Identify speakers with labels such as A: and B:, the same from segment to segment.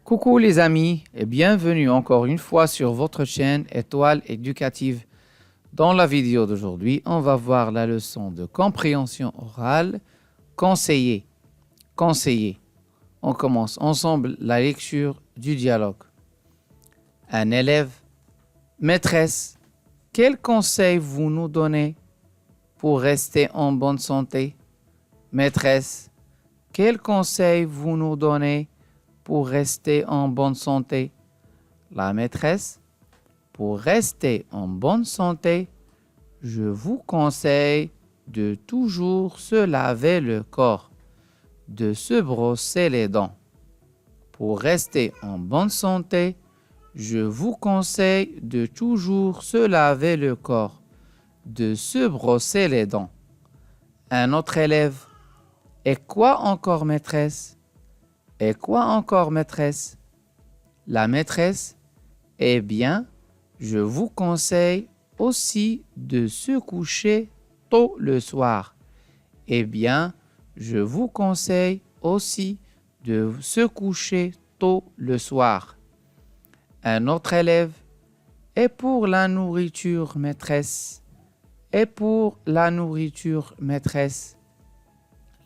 A: Coucou les amis et bienvenue encore une fois sur votre chaîne Étoile Éducative. Dans la vidéo d'aujourd'hui, on va voir la leçon de compréhension orale, conseiller. Conseiller. On commence ensemble la lecture du dialogue. Un élève, maîtresse, quel conseil vous nous donnez pour rester en bonne santé? Maîtresse, quel conseil vous nous donnez pour rester en bonne santé? La maîtresse, pour rester en bonne santé, je vous conseille de toujours se laver le corps, de se brosser les dents. Pour rester en bonne santé, je vous conseille de toujours se laver le corps, de se brosser les dents. Un autre élève, et quoi encore maîtresse? Et quoi encore maîtresse? La maîtresse, eh bien, je vous conseille aussi de se coucher tôt le soir. Eh bien, je vous conseille aussi de se coucher tôt le soir. Un autre élève, et pour la nourriture maîtresse? Et pour la nourriture maîtresse?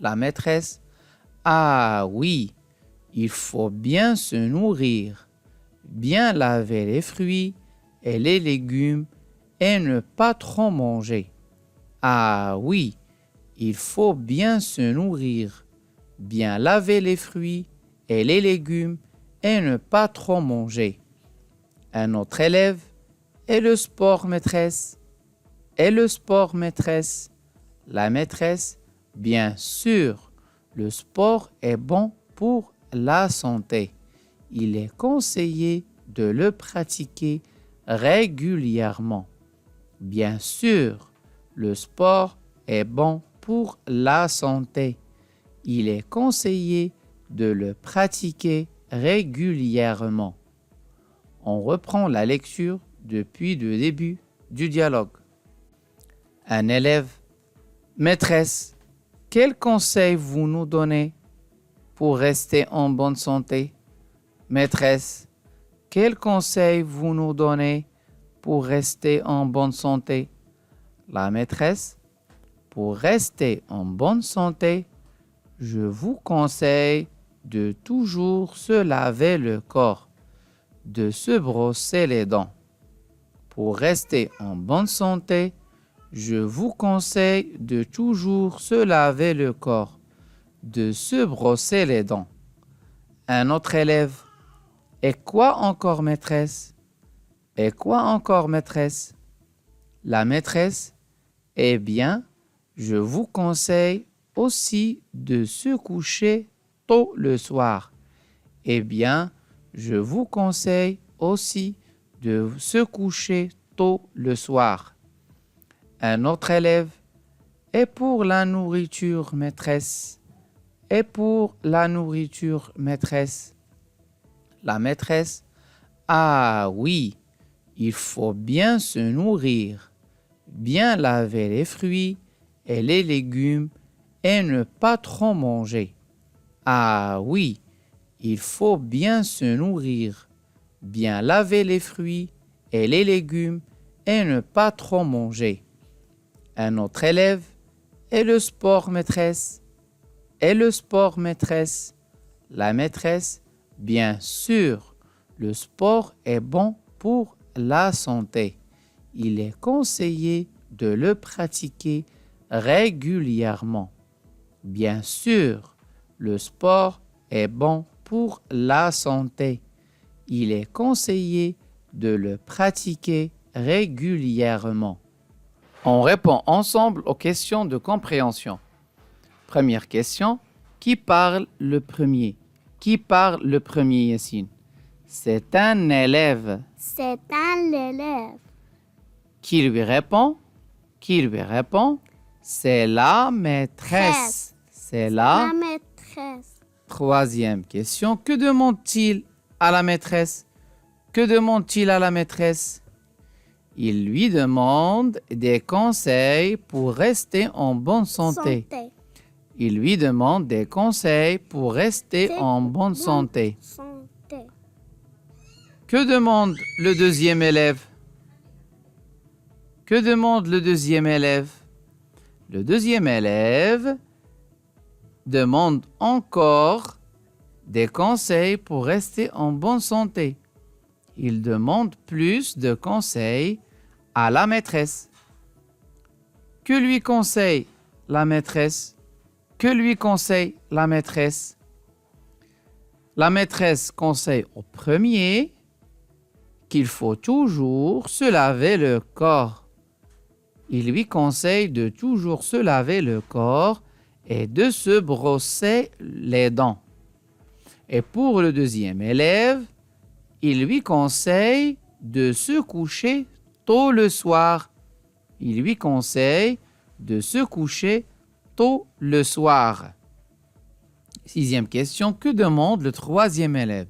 A: La maîtresse, ah oui, il faut bien se nourrir, bien laver les fruits et les légumes et ne pas trop manger. Ah oui, il faut bien se nourrir, bien laver les fruits et les légumes et ne pas trop manger. Un autre élève, et le sport maîtresse? Et le sport maîtresse? La maîtresse, bien sûr, le sport est bon pour la santé. Il est conseillé de le pratiquer régulièrement. Bien sûr, le sport est bon pour la santé. Il est conseillé de le pratiquer régulièrement. On reprend la lecture depuis le début du dialogue. Un élève, maîtresse, quel conseil vous nous donnez pour rester en bonne santé? Maîtresse, quel conseil vous nous donnez pour rester en bonne santé? La maîtresse, pour rester en bonne santé, je vous conseille de toujours se laver le corps, de se brosser les dents. Pour rester en bonne santé, je vous conseille de toujours se laver le corps, de se brosser les dents. Un autre élève, et quoi encore maîtresse? Et quoi encore maîtresse? La maîtresse, eh bien, je vous conseille aussi de se coucher tôt le soir. Eh bien, je vous conseille aussi de se coucher tôt le soir. Un autre élève, et pour la nourriture maîtresse? Et pour la nourriture maîtresse? La maîtresse, ah oui, il faut bien se nourrir, bien laver les fruits et les légumes et ne pas trop manger. Ah oui, il faut bien se nourrir, bien laver les fruits et les légumes et ne pas trop manger. Un autre élève, et le sport maîtresse? Et le sport maîtresse? La maîtresse, bien sûr, le sport est bon pour la santé. Il est conseillé de le pratiquer régulièrement. Bien sûr, le sport est bon pour la santé. Il est conseillé de le pratiquer régulièrement. On répond ensemble aux questions de compréhension. Première question, qui parle le premier? Qui parle le premier, Yassine? C'est un élève.
B: C'est un élève.
A: Qui lui répond? Qui lui répond? C'est la maîtresse. C'est
B: La maîtresse.
A: Troisième question, que demande-t-il à la maîtresse? Que demande-t-il à la maîtresse? Il lui demande des conseils pour rester en bonne santé. Il lui demande des conseils pour rester en bonne santé. Que demande le deuxième élève? Que demande le deuxième élève? Le deuxième élève demande encore des conseils pour rester en bonne santé. Il demande plus de conseils à la maîtresse. Que lui conseille la maîtresse? Que lui conseille la maîtresse? La maîtresse conseille au premier qu'il faut toujours se laver le corps. Il lui conseille de toujours se laver le corps et de se brosser les dents. Et pour le deuxième élève, il lui conseille de se coucher tôt le soir. Il lui conseille de se coucher tôt le soir. Sixième question, que demande le troisième élève?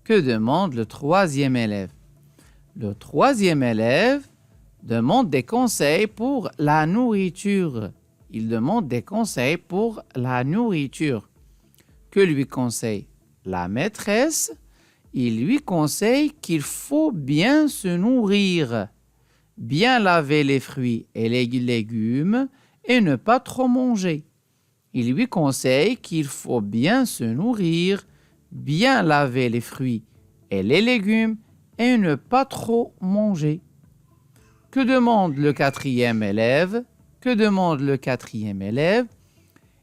A: Que demande le troisième élève? Le troisième élève demande des conseils pour la nourriture. Il demande des conseils pour la nourriture. Que lui conseille la maîtresse? Il lui conseille qu'il faut bien se nourrir, bien laver les fruits et les légumes et ne pas trop manger. Il lui conseille qu'il faut bien se nourrir, bien laver les fruits et les légumes et ne pas trop manger. Que demande le quatrième élève? Que demande le quatrième élève?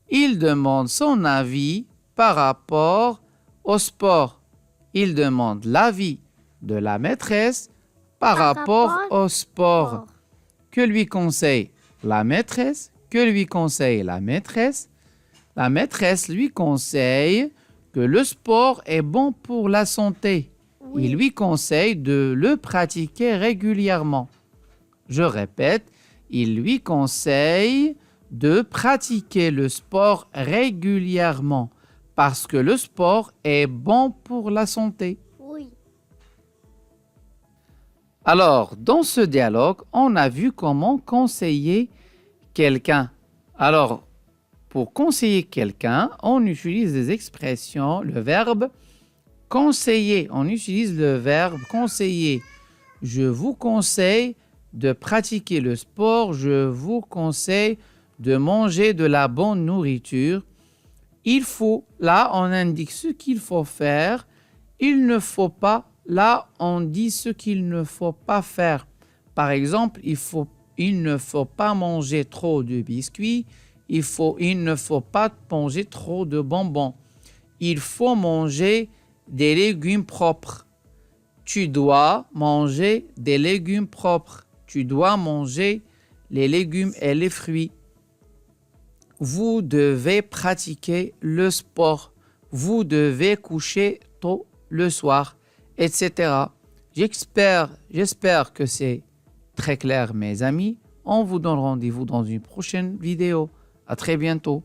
A: Il demande son avis par rapport au sport. Il demande l'avis de la maîtresse par rapport au sport. Que lui conseille la maîtresse? Que lui conseille la maîtresse? La maîtresse lui conseille que le sport est bon pour la santé. Oui. Il lui conseille de le pratiquer régulièrement. Je répète, il lui conseille de pratiquer le sport régulièrement parce que le sport est bon pour la santé.
B: Oui.
A: Alors, dans ce dialogue, on a vu comment conseiller quelqu'un. Alors, pour conseiller quelqu'un, on utilise des expressions, le verbe conseiller. On utilise le verbe conseiller. Je vous conseille de pratiquer le sport. Je vous conseille de manger de la bonne nourriture. Il faut, là, on indique ce qu'il faut faire. Il ne faut pas, là, on dit ce qu'il ne faut pas faire. Par exemple, il ne faut pas manger trop de biscuits. Il ne faut pas manger trop de bonbons. Il faut manger des légumes propres. Tu dois manger des légumes propres. Tu dois manger les légumes et les fruits. Vous devez pratiquer le sport. Vous devez coucher tôt le soir, etc. J'espère que c'est très clair, mes amis. On vous donne rendez-vous dans une prochaine vidéo. À très bientôt.